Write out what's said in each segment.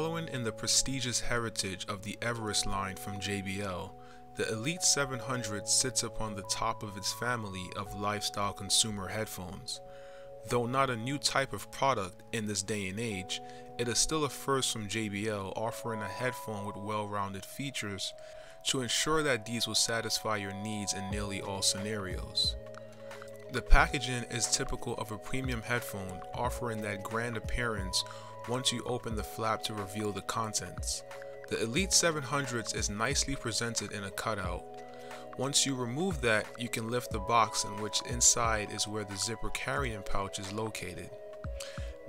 Following in the prestigious heritage of the Everest line from JBL, the Elite 700 sits upon the top of its family of lifestyle consumer headphones. Though not a new type of product in this day and age, it is still a first from JBL, offering a headphone with well-rounded features to ensure that these will satisfy your needs in nearly all scenarios. The packaging is typical of a premium headphone, offering that grand appearance once you open the flap to reveal the contents. The Elite 700s is nicely presented in a cutout. Once you remove that, you can lift the box, in which inside is where the zipper carrying pouch is located.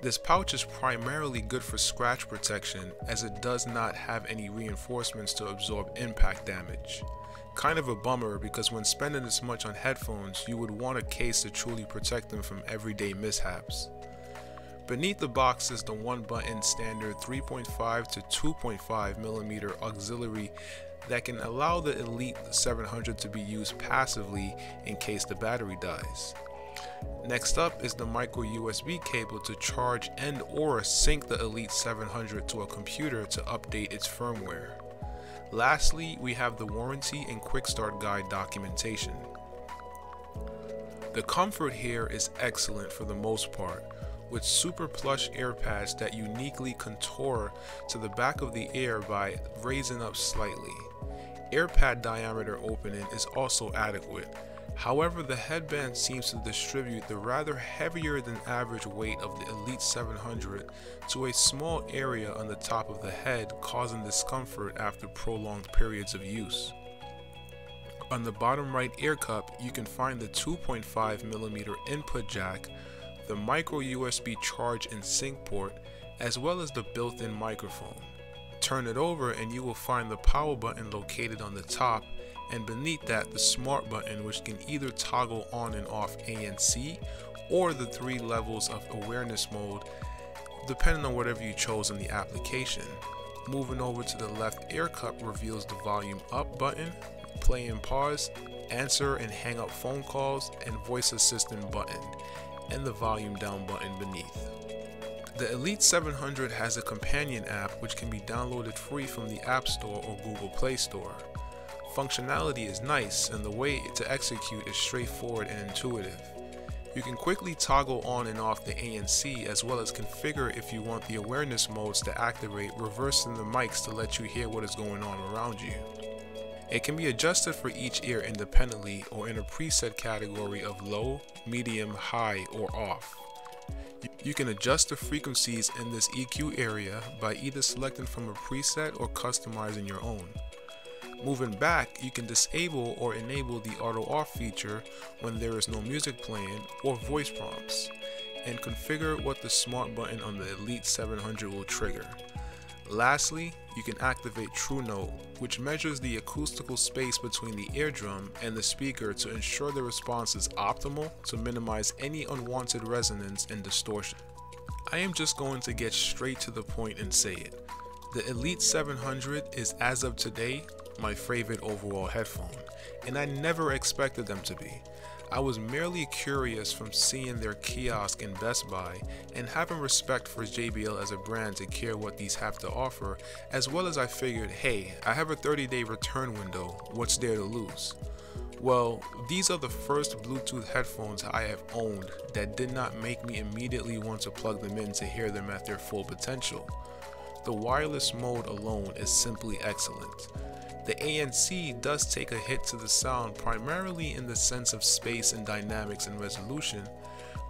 This pouch is primarily good for scratch protection, as it does not have any reinforcements to absorb impact damage. Kind of a bummer, because when spending this much on headphones, you would want a case to truly protect them from everyday mishaps. Beneath the box is the one-button standard 3.5 to 2.5mm auxiliary that can allow the Elite 700 to be used passively in case the battery dies. Next up is the micro USB cable to charge and or sync the Elite 700 to a computer to update its firmware. Lastly, we have the warranty and quick start guide documentation. The comfort here is excellent for the most part, with super plush ear pads that uniquely contour to the back of the ear by raising up slightly. Ear pad diameter opening is also adequate. However, the headband seems to distribute the rather heavier than average weight of the Elite 700 to a small area on the top of the head, causing discomfort after prolonged periods of use. On the bottom right ear cup, you can find the 2.5mm input jack, the micro USB charge and sync port, as well as the built-in microphone. Turn it over and you will find the power button located on the top, and beneath that the smart button, which can either toggle on and off ANC or the 3 levels of awareness mode, depending on whatever you chose in the application. Moving over to the left ear cup reveals the volume up button, play and pause, answer and hang up phone calls, and voice assistant button, and the volume down button beneath. The Elite 700 has a companion app which can be downloaded free from the App Store or Google Play Store. Functionality is nice, and the way to execute is straightforward and intuitive. You can quickly toggle on and off the ANC, as well as configure if you want the awareness modes to activate, reversing the mics to let you hear what is going on around you. It can be adjusted for each ear independently or in a preset category of low, medium, high, or off. You can adjust the frequencies in this EQ area by either selecting from a preset or customizing your own. Moving back, you can disable or enable the auto off feature when there is no music playing or voice prompts, and configure what the smart button on the Elite 700 will trigger. Lastly, you can activate True Note, which measures the acoustical space between the eardrum and the speaker to ensure the response is optimal to minimize any unwanted resonance and distortion. I am just going to get straight to the point and say it. The Elite 700 is, as of today, my favorite overall headphone, and I never expected them to be. I was merely curious from seeing their kiosk in Best Buy and having respect for JBL as a brand to care what these have to offer, as well as I figured, hey, I have a 30-day return window, what's there to lose? Well, these are the first Bluetooth headphones I have owned that did not make me immediately want to plug them in to hear them at their full potential. The wireless mode alone is simply excellent. The ANC does take a hit to the sound, primarily in the sense of space and dynamics and resolution,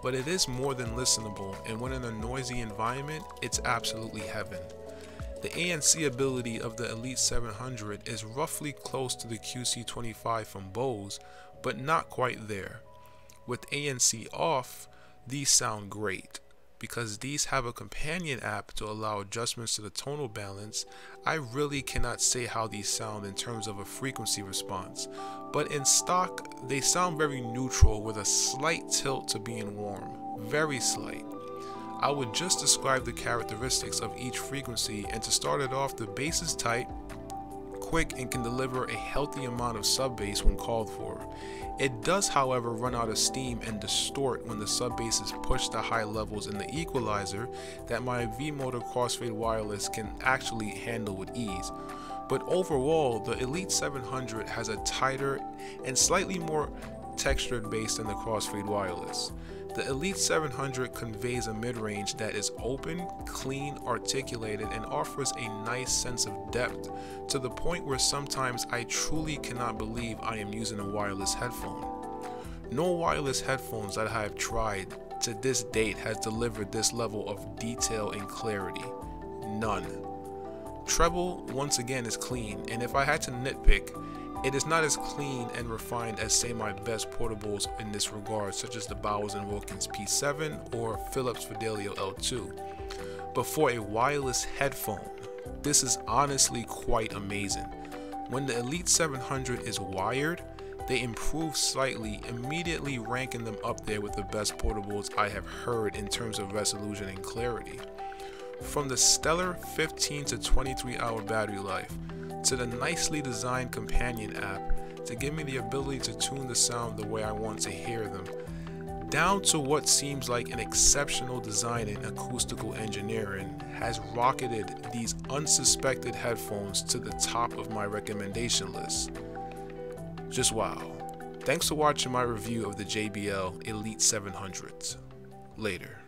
but it is more than listenable, and when in a noisy environment, it's absolutely heaven. The ANC ability of the Elite 700 is roughly close to the QC25 from Bose, but not quite there. With ANC off, these sound great. Because these have a companion app to allow adjustments to the tonal balance, I really cannot say how these sound in terms of a frequency response, but in stock, they sound very neutral with a slight tilt to being warm, very slight. I would just describe the characteristics of each frequency, and to start it off, the bass is tight, quick and can deliver a healthy amount of sub bass when called for. It does, however, run out of steam and distort when the sub bass is pushed to high levels in the equalizer that my V-Motor Crossfade Wireless can actually handle with ease. But overall, the Elite 700 has a tighter and slightly more textured bass than the Crossfade Wireless. The Elite 700 conveys a mid-range that is open, clean, articulated, and offers a nice sense of depth to the point where sometimes I truly cannot believe I am using a wireless headphone. No wireless headphones that I have tried to this date has delivered this level of detail and clarity. None. Treble, once again, is clean, and if I had to nitpick, it is not as clean and refined as, say, my best portables in this regard, such as the Bowers & Wilkins P7 or Philips Fidelio L2. But for a wireless headphone, this is honestly quite amazing. When the Elite 700 is wired, they improve slightly, immediately ranking them up there with the best portables I have heard in terms of resolution and clarity. From the stellar 15 to 23 hour battery life, to the nicely designed companion app to give me the ability to tune the sound the way I want to hear them, down to what seems like an exceptional design in acoustical engineering, has rocketed these unsuspected headphones to the top of my recommendation list. Just wow. Thanks for watching my review of the JBL Elite 700. Later.